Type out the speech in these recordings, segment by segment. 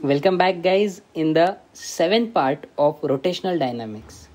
Welcome back, guys, in the seventh part of rotational dynamics.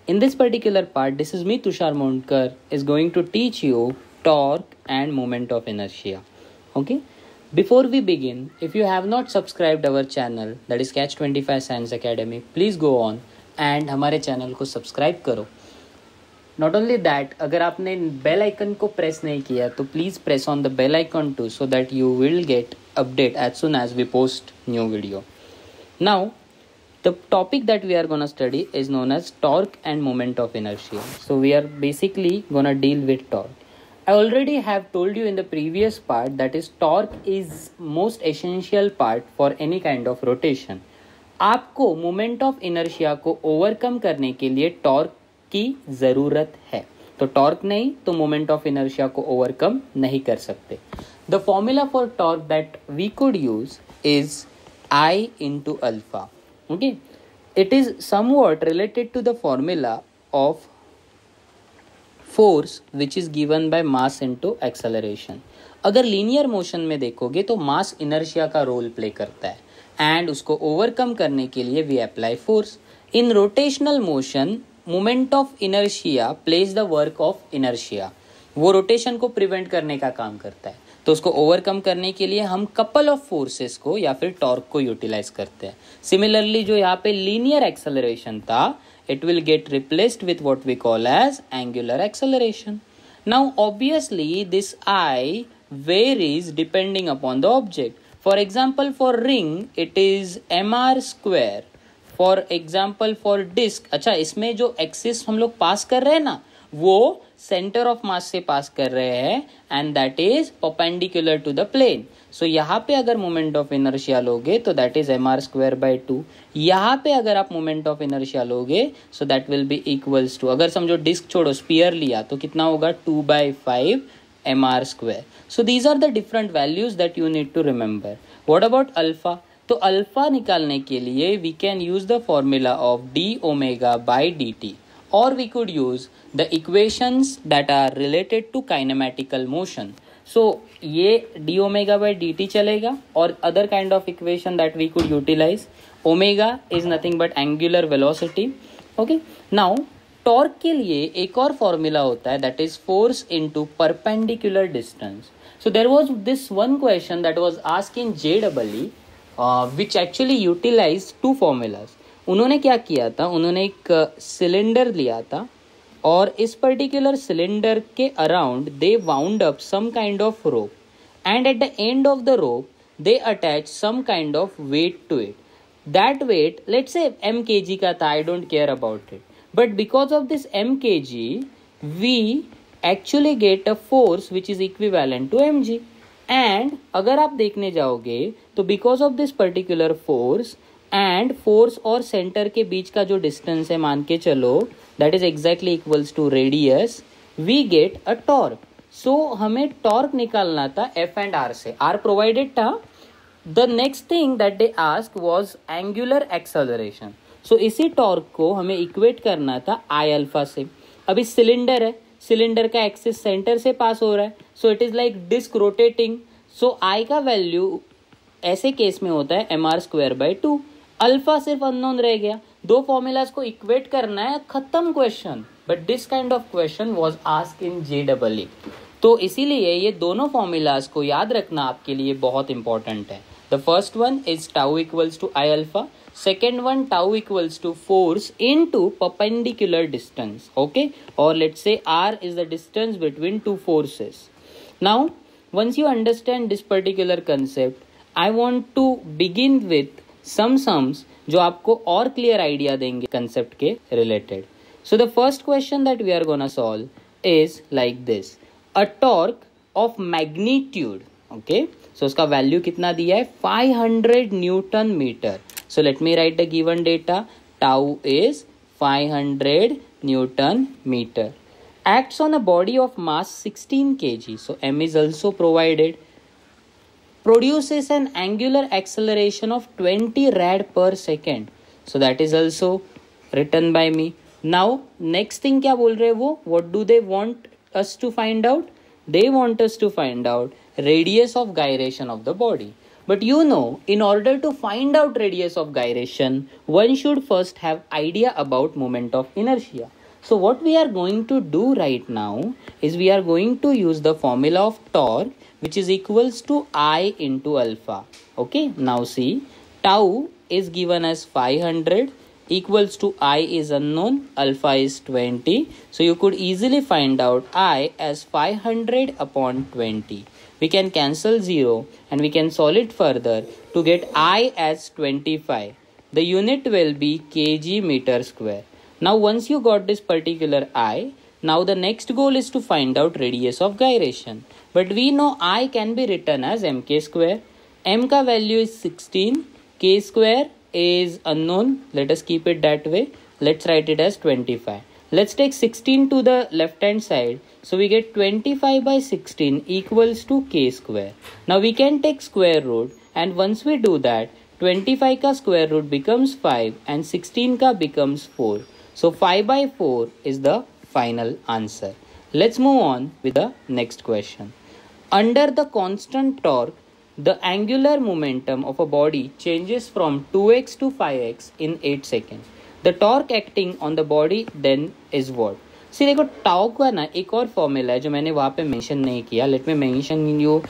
In this particular part, this is me, Tushar Mondkar, is going to teach you torque and moment of inertia. Okay. Before we begin, if you have not subscribed our channel, that is Catch 25 Science Academy, please go on and हमारे channel को subscribe करो. Not only that, अगर आपने bell icon को press नहीं किया तो please press on the bell icon to so that you will get update as soon as we post new video. Now, the topic that we are going to study is known as torque and moment of inertia. So we are basically going to deal with torque. I already have told you in the previous part that is torque is most essential part for any kind of rotation. आपको moment of inertia को overcome करने के लिए torque की ज़रूरत है. तो torque नहीं तो मोमेंट ऑफ इनर्शिया को ओवरकम नहीं कर सकते. The formula for torque that we could use is I into alpha. Okay, it is somewhat related to the formula of force which is given by mass into acceleration. अगर linear motion में देखोगे तो mass inertia का role play करता है and उसको overcome करने के लिए we apply force. In rotational motion moment of inertia plays the work of inertia. वो रोटेशन को प्रिवेंट करने का काम करता है. तो उसको ओवरकम करने के लिए हम कपल ऑफ फोर्सेस को या फिर टॉर्क को यूटिलाइज करते हैं. सिमिलरली जो यहाँ पे लीनियर एक्सेलरेशन था, it will get replaced with what we call as angular acceleration. Now obviously this I varies depending upon the object. For example for ring it is mr square. For example for disc, अच्छा इसमें जो axis हम लोग पास कर रहे हैं ना, वो सेंटर ऑफ मास से पास कर रहे हैं and that is perpendicular to the plane. So यहाँ पे अगर मोमेंट ऑफ इनर्शिया लोगे तो that is mr square by 2. यहाँ पे अगर आप मोमेंट ऑफ इनर्शिया लोगे so that will be equals to, अगर समझो डिस्क छोड़ो स्पीयर लिया तो कितना होगा 2/5 mr square. So these are the different values that you need to remember. What about alpha? तो अल्फा निकालने के लिए we can use the formula of d omega by d t, or we could use the equations that are related to kinematical motion. So ये d omega by dt चलेगा और other kind of equation that we could utilize. Omega is nothing but angular velocity. Okay. Now torque के लिए एक और formula होता है that is force into perpendicular distance. So there was this one question that was asked in JEE which actually utilized two formulas. उन्होंने क्या किया था, उन्होंने एक सिलेंडर लिया था और इस पर्टिकुलर सिलेंडर के around they wound up some kind of rope and at the end of the rope they attach some kind of weight to it. That weight let's say mkg का था, I don't care about it, but because of this mkg we actually get a force which is equivalent to mg. And अगर आप देखने जाओगे तो because of this particular force and force और centre के बीच का जो डिस्टेंस है मान के चलो that is exactly equals to radius, we get a torque. So हमें टॉर्क निकालना था एफ एंड आर से. आर प्रोवाइडेड था. The next thing that they ask was angular acceleration. So इसी टॉर्क को हमें इक्वेट करना था आई अल्फा से. अभी सिलेंडर है, सिलेंडर का एक्सिस सेंटर से पास हो रहा है, so it is like disc rotating. So I का वैल्यू ऐसे केस में होता है mr स्क्वायर बाई 2. अल्फा सिर्फ अननोन रह गया. दो फॉर्मूलाज को इक्वेट करना है, खत्म question. But this kind of question was asked in JEE. तो इसीलिए ये दोनों फॉर्मूलाज को याद रखना आपके लिए बहुत इंपॉर्टेंट है. The first one is tau equals to I alpha, second one tau equals to force into perpendicular distance. Okay, और let's say R is the distance between two forces. Now once you understand this particular concept, I want to begin with some sums जो आपको और clear idea देंगे concept के related. So the first question that we are gonna solve is like this. A torque of magnitude, okay? So उसका value कितना दिया है 500 Newton meter. So let me write the given data. Tau is 500 Newton meter. Acts on a body of mass 16 kg, so m is also provided. Produces an angular acceleration of 20 rad per second, so that is also written by me. Now next thing क्या बोल रहे हैं वो, what do they want us to find out? They want us to find out radius of gyration of the body. But you know, in order to find out radius of gyration, one should first have idea about moment of inertia. So what we are going to do right now is we are going to use the formula of torque, which is equals to I into alpha. Okay, now see, tau is given as 500, equals to I is unknown, alpha is 20. So you could easily find out I as 500 upon 20. We can cancel 0 and we can solve it further to get I as 25. The unit will be kg meter square. Now once you got this particular I, now the next goal is to find out radius of gyration. But we know I can be written as mk square. M ka value is 16, k square is unknown. Let us keep it that way. Let's write it as 25. Let's take 16 to the left hand side. So we get 25 by 16 equals to k square. Now we can take square root, and once we do that, 25 ka square root becomes 5 and 16 ka becomes 4. So 5 by 4 is the final answer. Let's move on with the next question. Under the constant torque, the angular momentum of a body changes from 2x to 5x in 8 seconds. The torque acting on the body then is what? See, देखो tau का ना एक और formula है जो मैंने वहाँ पे मेंशन नहीं किया. Let me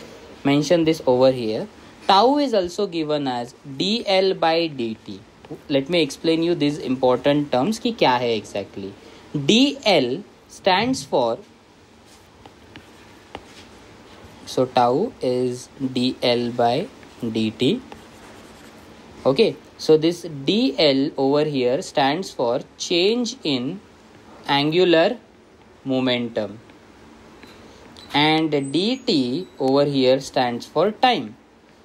mention this over here. Tau is also given as dl by dt. Let me explain you these important terms कि क्या है exactly. dl stands for, so tau is dl by dt. Okay, so this dl over here stands for change in angular momentum, and dt over here stands for time.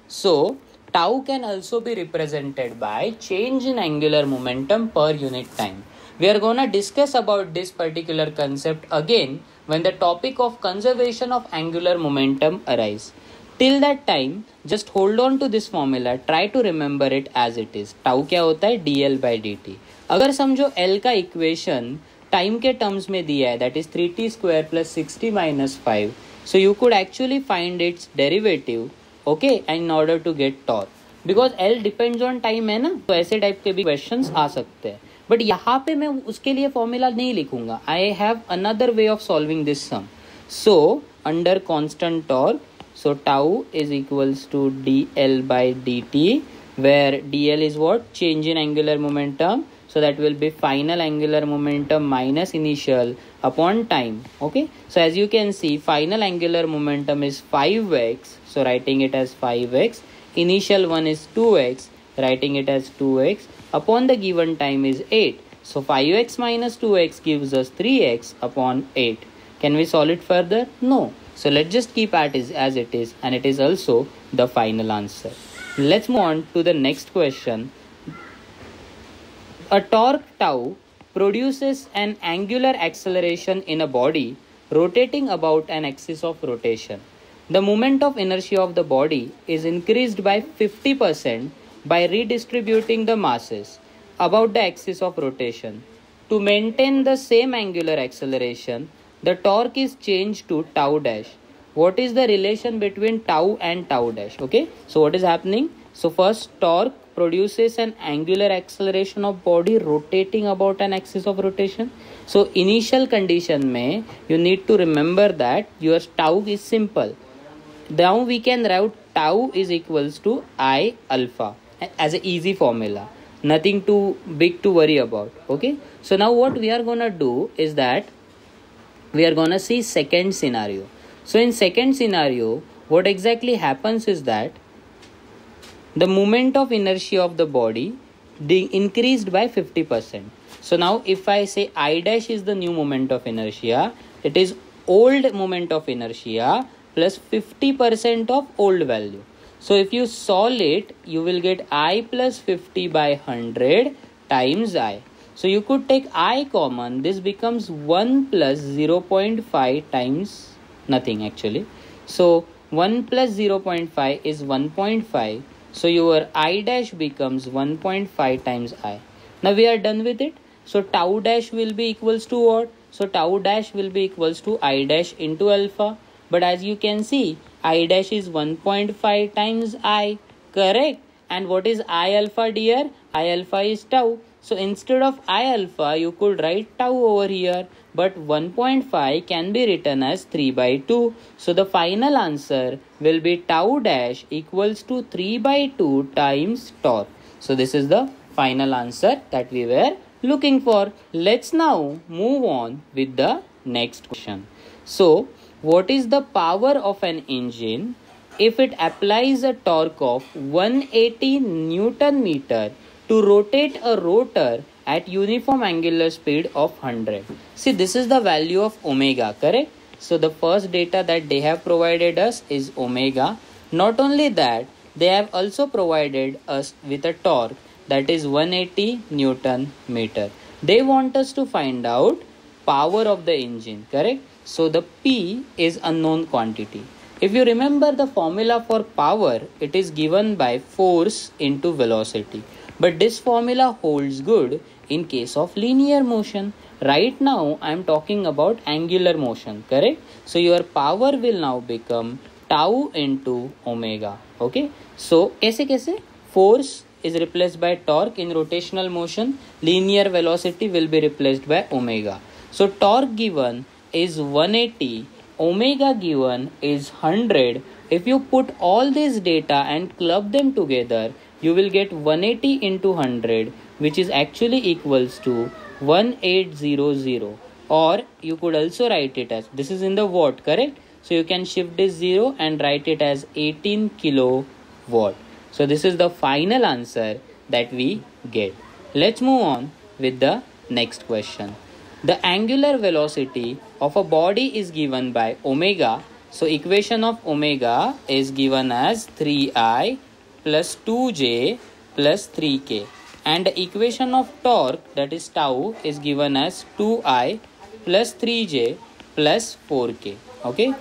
So tau can also be represented by change in angular momentum per unit time. We are gonna discuss about this particular concept again when the topic of conservation of angular momentum arise. Till that time, just hold on to this formula. Try to remember it as it is. Tau क्या होता है? dl by dt. अगर समझो L का equation time के terms में दिया है, that is 3t square plus 60 minus 5. So you could actually find its derivative, okay, in order to get torque. Because L depends on time है ना, तो ऐसे टाइप के भी क्वेश्चंस आ सकते हैं. बट यहाँ पे मैं उसके लिए फॉर्मूला नहीं लिखूंगा. I have another way of solving this sum. So under constant torque, so tau is equals to dl by dt, where dl is what? Change in angular momentum. So that will be final angular momentum minus initial upon time. Okay, so as you can see, final angular momentum is 5x, so writing it as 5x. Initial one is 2x, writing it as 2x. Upon the given time is 8. So 5x minus 2x gives us 3x upon 8. Can we solve it further? No. So let's just keep as it is, and it is also the final answer. Let's move on to the next question. A torque tau produces an angular acceleration in a body rotating about an axis of rotation. The moment of inertia of the body is increased by 50% by redistributing the masses about the axis of rotation. To maintain the same angular acceleration, the torque is changed to tau dash. What is the relation between tau and tau dash? Okay, so what is happening? So first, torque produces an angular acceleration of body rotating about an axis of rotation. So initial condition mein you need to remember that your tau is simple. Now we can write tau is equals to I alpha as an easy formula. Nothing too big to worry about. Okay, so now what we are gonna do is that we are gonna see second scenario. So in second scenario, what exactly happens is that the moment of inertia of the body increased by 50%. So now if I say I dash is the new moment of inertia, it is old moment of inertia plus 50% of old value. So if you solve it, you will get I plus 50 by 100 times I. So you could take I common. This becomes 1 plus 0.5 times nothing actually. So 1 plus 0.5 is 1.5. So your I dash becomes 1.5 times I. Now we are done with it. So tau dash will be equals to what? So tau dash will be equals to I dash into alpha. But as you can see, I dash is 1.5 times I. Correct. And what is I alpha, dear? I alpha is tau. So instead of I alpha, you could write tau over here. But 1.5 can be written as 3 by 2. So the final answer will be tau dash equals to 3 by 2 times torque. So this is the final answer that we were looking for. Let's now move on with the next question. So what is the power of an engine if it applies a torque of 180 Newton meter to rotate a rotor at uniform angular speed of 100? See, this is the value of omega, correct? So the first data that they have provided us is omega. Not only that, they have also provided us with a torque that is 180 Newton meter. They want us to find out power of the engine, correct? So the P is unknown quantity. If you remember the formula for power, it is given by force into velocity. But this formula holds good in case of linear motion. Right now, I am talking about angular motion, correct? So your power will now become tau into omega. Okay? So, kaise? Force is replaced by torque in rotational motion. Linear velocity will be replaced by omega. So, torque given is 180. Omega given is 100. If you put all this data and club them together, you will get 180 into 100, which is actually equals to 1800. Or you could also write it as, this is in the watt, correct? So you can shift this 0 and write it as 18 kilowatt. So this is the final answer that we get. Let's move on with the next question. The angular velocity of a body is given by omega. So equation of omega is given as 3I plus 2j plus 3k. And the equation of torque, that is tau, is given as 2I plus 3j plus 4k. Okay.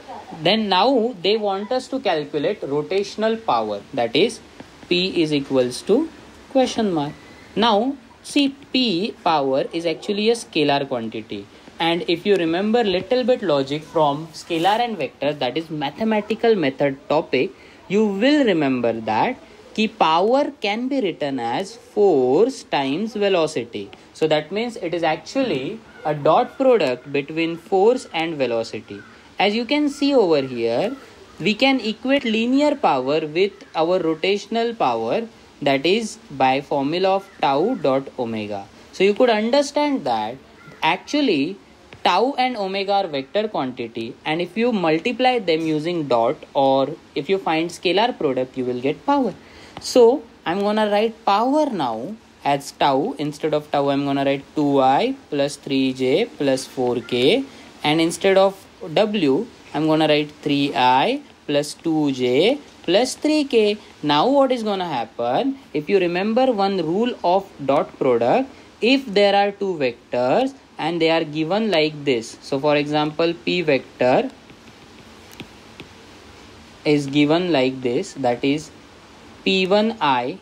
Then now they want us to calculate rotational power, that is P is equals to question mark. Now see, P power is actually a scalar quantity. And if you remember little bit logic from scalar and vector, that is mathematical method topic, you will remember that ki power can be written as force times velocity. So that means it is actually a dot product between force and velocity. As you can see over here, we can equate linear power with our rotational power, that is by formula of tau dot omega. So you could understand that actually tau and omega are vector quantity, and if you multiply them using dot, or if you find scalar product, you will get power. So I'm gonna write power now as tau. Instead of tau, I'm gonna write 2i plus 3j plus 4k, and instead of w, I'm gonna write 3i plus 2j plus 3k. Now what is gonna happen? If you remember one rule of dot product, if there are two vectors and they are given like this. So for example, P vector is given like this, that is P1i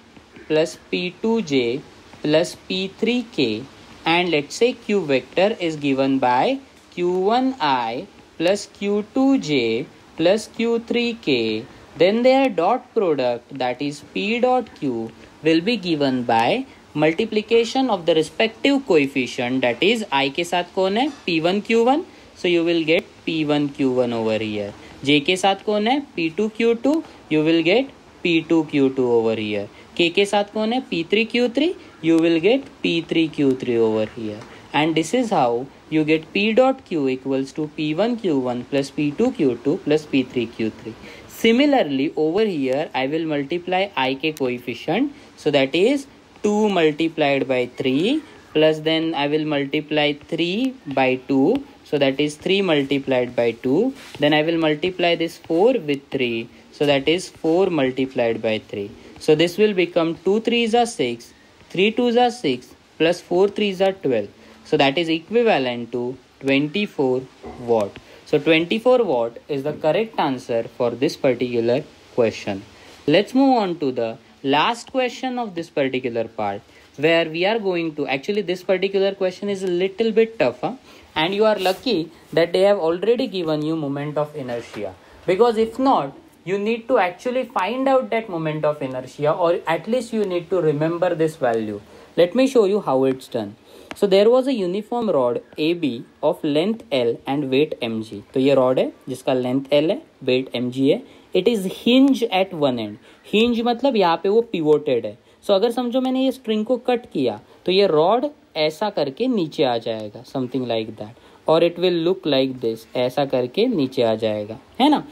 plus P2j plus P3k, and let's say Q vector is given by Q1i plus Q2j plus Q3k, then their dot product, that is P dot Q, will be given by multiplication of the respective coefficient, that is I के साथ कौन है P1 Q1, so you will get P1 Q1 over here. J के साथ कौन है P2 Q2, you will get P2 Q2 over here. K के साथ कौन है P3 Q3, you will get P3 Q3 over here. And this is how you get P dot Q equals to P1 Q1 plus P2 Q2 plus P3 Q3. Similarly, over here I will multiply IK coefficient, so that is 2 multiplied by 3, plus then I will multiply 3 by 2, so that is 3 multiplied by 2. Then I will multiply this 4 with 3, so that is 4 multiplied by 3. So this will become 2 3s are 6, 3 2s are 6, plus 4 3s are 12. So that is equivalent to 24 watt. So 24 watt is the correct answer for this particular question. Let's move on to the last question of this particular part, where we are going to, actually this particular question is a little bit tougher, and you are lucky that they have already given you moment of inertia, because if not, you need to actually find out that moment of inertia, or at least you need to remember this value. Let me show you how it's done. So there was a uniform rod AB of length L and weight mg. तो ये rod है जिसका length L है, weight mg है. It is hinge at one end. Hinge मतलब यहाँ पे वो pivoted है. So अगर समझो मैंने ये string को cut किया तो ये rod ऐसा करके नीचे आ जाएगा, something like that. और it will look like this, ऐसा करके नीचे आ जाएगा, है ना.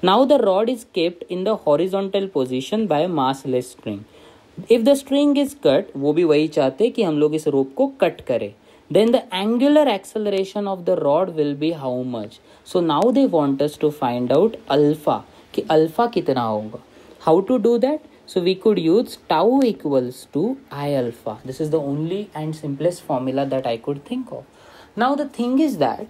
Now the rod is kept in the horizontal position by a massless string. If the string is cut, वो भी वही चाहते कि हम लोग इस rope को cut करें. Then the angular acceleration of the rod will be how much? So now they want us to find out alpha, कि alpha कितना होगा. How to do that? So we could use tau equals to I alpha. This is the only and simplest formula that I could think of. Now the thing is that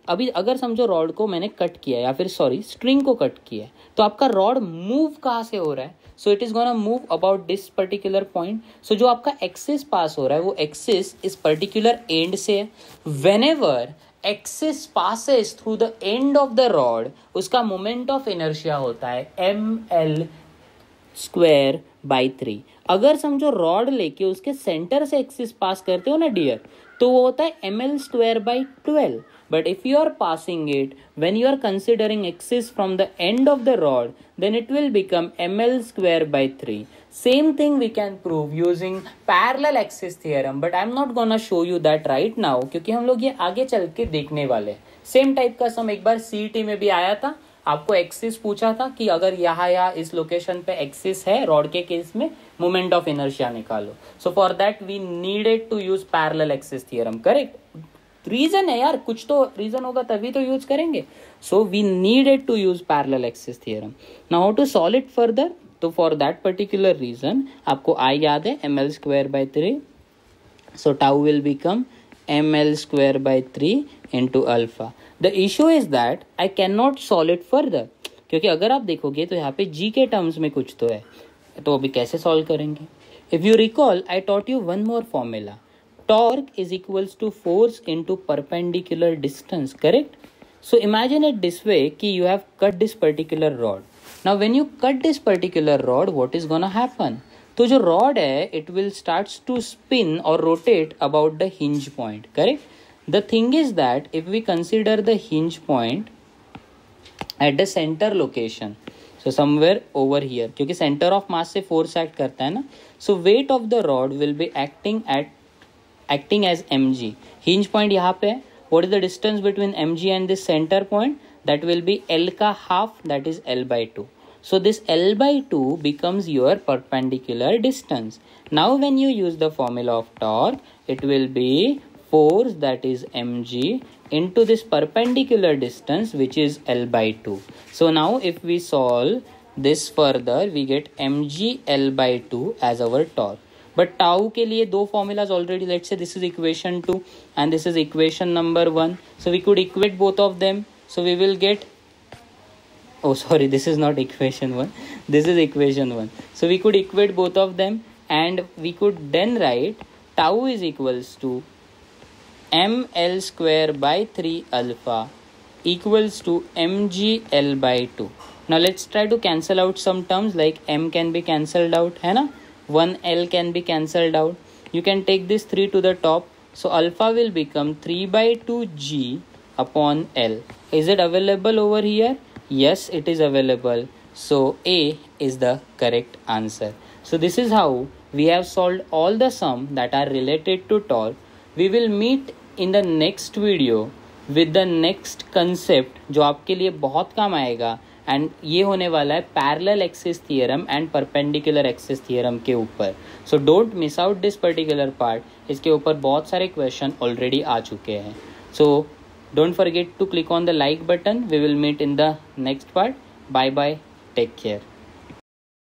अभी अगर समझो rod को मैंने cut किया या फिर string को cut किया है, तो आपका रॉड मूव कहाँ से हो रहा है. So it is gonna move about this particular point. So जो आपका एक्सिस पास हो रहा है वो एक्सिस इस पर्टिकुलर एंड से है. Whenever axis passes through the end of the rod, उसका मोमेंट ऑफ इनर्शिया होता है ml²/3. अगर समझो रॉड लेके उसके सेंटर से एक्सिस पास करते हो ना डियर, तो वो होता है ml²/12. But if you are passing it when you are considering axis from the end of the rod, then it will become ml²/3. Same thing we can prove using parallel axis theorem, but I'm not gonna show you that right now क्योंकि हम लोग ये आगे चल के देखने वाले हैं. सेम टाइप का सम एक बार CET में भी आया था. आपको एक्सिस पूछा था कि अगर यहाँ या इस लोकेशन पे एक्सिस है रॉड के केस में, मोमेंट ऑफ इनर्शिया निकालो. So for that we needed to use parallel axis theorem. Correct reason है यार, कुछ तो रीजन होगा तभी तो यूज करेंगे. So we needed to use parallel axis theorem. Now how to solve it further. तो फॉर दैट पर्टिकुलर रीजन आपको आई याद है ml²/3. So tau will become ml²/3 into alpha. The issue is that I cannot solve it further, क्योंकि अगर आप देखोगे तो यहाँ पे g के टर्म्स में कुछ तो है, तो अभी कैसे सॉल्व करेंगे. If you recall, I taught you one more formula. Torque is equals to force into perpendicular distance, correct? So imagine it this way कि you have cut this particular rod. Now when you cut this particular rod, what is gonna happen? तो जो rod है, it will starts to spin or rotate about the hinge point, correct? The thing is that if we consider the hinge point at the center location, so somewhere over here, क्योंकि center of mass से force act करता है ना, so weight of the rod will be acting as mg. Hinge point यहाँ पे है. What is the distance between mg and this center point? That will be L का half, that is L/2. So this L/2 becomes your perpendicular distance. Now when you use the formula of torque, it will be force, that is mg, into this perpendicular distance which is L/2. So now if we solve this further, we get mg L/2 as our torque. But tau के लिए दो formulas already. Let's say this is equation 2 and this is equation number 1. So we could equate both of them. So we will get, oh sorry, this is not equation 1, this is equation 1. So we could equate both of them and we could then write tau is equals to ml²/3 alpha equals to mg L/2. Now let's try to cancel out some terms, like m can be cancelled out, है ना, 1l can be cancelled out. You can take this 3 to the top, so alpha will become 3/2g upon l. Is it available over here? Yes, it is available. So A is the correct answer. So this is how we have solved all the sum that are related to torque. We will meet in the next video with the next concept जो आपके लिए बहुत काम आएगा, and ये होने वाला है parallel axis theorem and perpendicular axis theorem के ऊपर. So don't miss out this particular part. इसके ऊपर बहुत सारे क्वेश्चन ऑलरेडी आ चुके हैं. So don't forget to click on the like button. We will meet in the next part. Bye bye, take care.